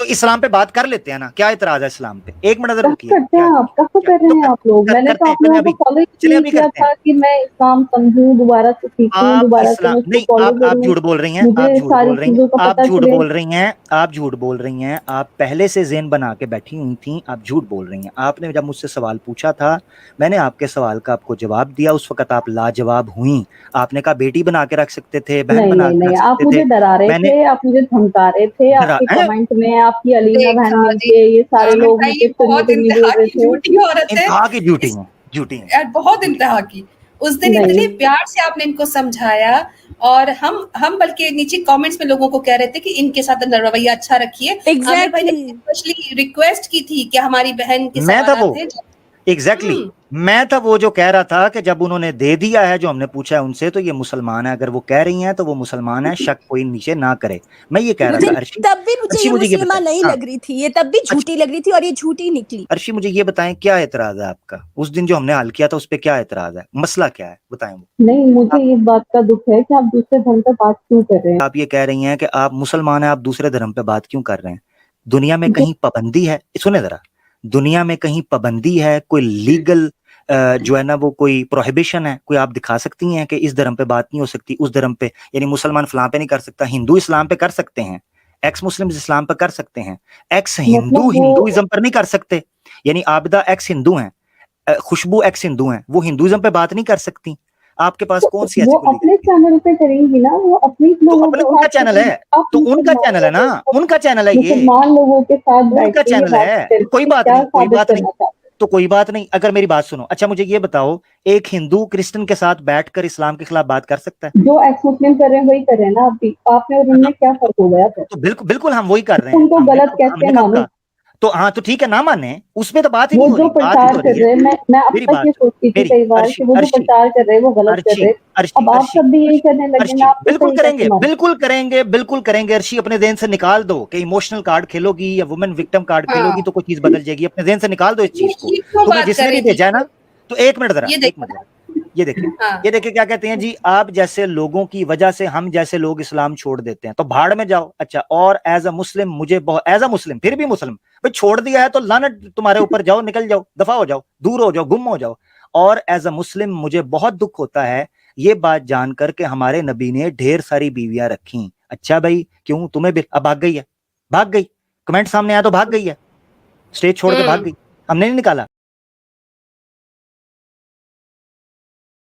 तो इस्लाम पे बात कर लेते हैं ना, क्या इतराज है इस्लाम पे? एक मिनट जरा रुकिए, करते हैं आप, कब कर रहे हैं आप लोग? मैंने तो आप लोगों को फॉलो किया था कि मैं इस्लाम समझूं, दोबारा से सीखूं, दोबारा से मैं उसको फॉलो करूं। आप झूठ बोल रही हैं, मुझे सारी चीजों का पता चले। आप झूठ बोल रही हैं, आप पहले से ज़हन बना के बैठी हुई थी, आप झूठ बोल रही हैं। आपने जब मुझसे सवाल पूछा था, मैंने आपके सवाल का आपको जवाब दिया, उस वक्त आप लाजवाब हुई। आपने कहा बेटी बना के रख सकते थे, बहन बना के रख सकते थे। आप मुझे डरा रहे थे, आप मुझे धमका रहे थे, आपके कमेंट में आपकी अलीना बहन मिलके ये सारे लोग मुझे बहुत इंतहा की झूठी औरत है, इंतहा की झूठी है, बहुत इंतहा की। उस दिन इतने प्यार से आपने इनको समझाया, और हम बल्कि नीचे कमेंट्स में लोगों को कह रहे थे कि इनके साथ रवैया अच्छा रखिए। आमिर भाई ने स्पेशली रिक्वेस्ट की थी कि हमारी बहन के सवाल थे। एग्जैक्टली मैं था वो जो कह रहा था कि जब उन्होंने दे दिया है जो हमने पूछा है उनसे, तो ये मुसलमान है। अगर वो कह रही हैं तो वो मुसलमान है, शक कोई नीचे ना करे। मैं ये कह रहा था अर्शी, तब भी मुझे ये मुसलमान नहीं लग रही थी, ये तब भी झूठी लग रही थी, और ये झूठी निकली। अर्शी मुझे ये बताएं, क्या एतराज है आपका? उस दिन जो हमने हल किया था उस पर क्या एतराज है, मसला क्या है, बताएं। नहीं, मुझे इस बात का दुख है कि आप दूसरे धर्म पे बात क्यों कर रहे हैं। आप ये कह रही हैं कि आप मुसलमान हैं, आप दूसरे धर्म पे बात क्यों कर रहे हैं? दुनिया में कहीं पाबंदी है? सुने जरा, दुनिया में कहीं पाबंदी है, कोई लीगल जो है ना वो कोई प्रोहिबिशन है, कोई आप दिखा सकती हैं कि इस धर्म पे बात नहीं हो सकती, उस धर्म पे, यानी मुसलमान फलां पे नहीं कर सकता, हिंदू इस्लाम पे कर सकते हैं, एक्स मुस्लिम इस्लाम पे कर सकते हैं, एक्स हिंदू हिंदुइज्म पर नहीं कर सकते। यानी आबिदा एक्स हिंदू हैं, खुशबू एक्स हिंदू हैं, वो हिंदुइज्म पे बात नहीं कर सकती। आपके पास कौन सी ऐसी वो अपने चैनल पे करेंगी ना, वो अपनी लोगों के उनका चैनल है, तो उनका चैनल है ना, उनका चैनल है, ये मुसलमान लोगों के साथ उनका चैनल है, कोई बात नहीं, कोई बात नहीं, तो कोई बात नहीं। अगर मेरी बात सुनो, अच्छा मुझे ये बताओ, एक हिंदू क्रिश्चियन के साथ बैठकर इस्लाम के खिलाफ बात कर सकता है? जो एक्स मुस्लिम कर रहे हैं वही कर रहे हैं ना, अभी आपने और उनमें क्या फर्क हो गया? तो बिल्कुल हम वही कर रहे हैं। उनको गलत कैसे मानूं? तो हाँ, तो ठीक है ना माने, उसमें तो बात ही नहीं हो रही। प्रचार कर रहे हैं, मैं अब तक ये सोचती थी कई बार कि वो जो प्रचार कर रहे हैं वो गलत कर रहे हैं। अब आप सब भी यही करने लगे ना। बिल्कुल करेंगे अर्शी, अपने ज़हन से निकाल दो कि इमोशनल कार्ड खेलोगी या वुमेन विक्टिम कार्ड खेलोगी तो कोई चीज बदल जाएगी। अपने ज़हन से निकाल दो इस चीज को। तुम्हें जिसने भी भेजा है ना, तो एक मिनट जरा, ये देखिए क्या कहते हैं जी, आप जैसे लोगों की वजह से हम जैसे लोग इस्लाम छोड़ देते हैं, तो भाड़ में जाओ। अच्छा, और एज अ मुस्लिम मुझे एज अ मुस्लिम, फिर भी मुस्लिम भाई, छोड़ दिया है तो लानत तुम्हारे ऊपर, जाओ निकल जाओ, दफा हो जाओ, दूर हो जाओ, गुम हो जाओ। और एज अ मुस्लिम मुझे बहुत दुख होता है ये बात जानकर के हमारे नबी ने ढेर सारी बीवियां रखी। अच्छा भाई, क्यों तुम्हें भी? अब भाग गई है, भाग गई, कमेंट सामने आया तो भाग गई है, स्टेज छोड़ के भाग गई, हमने नहीं निकाला।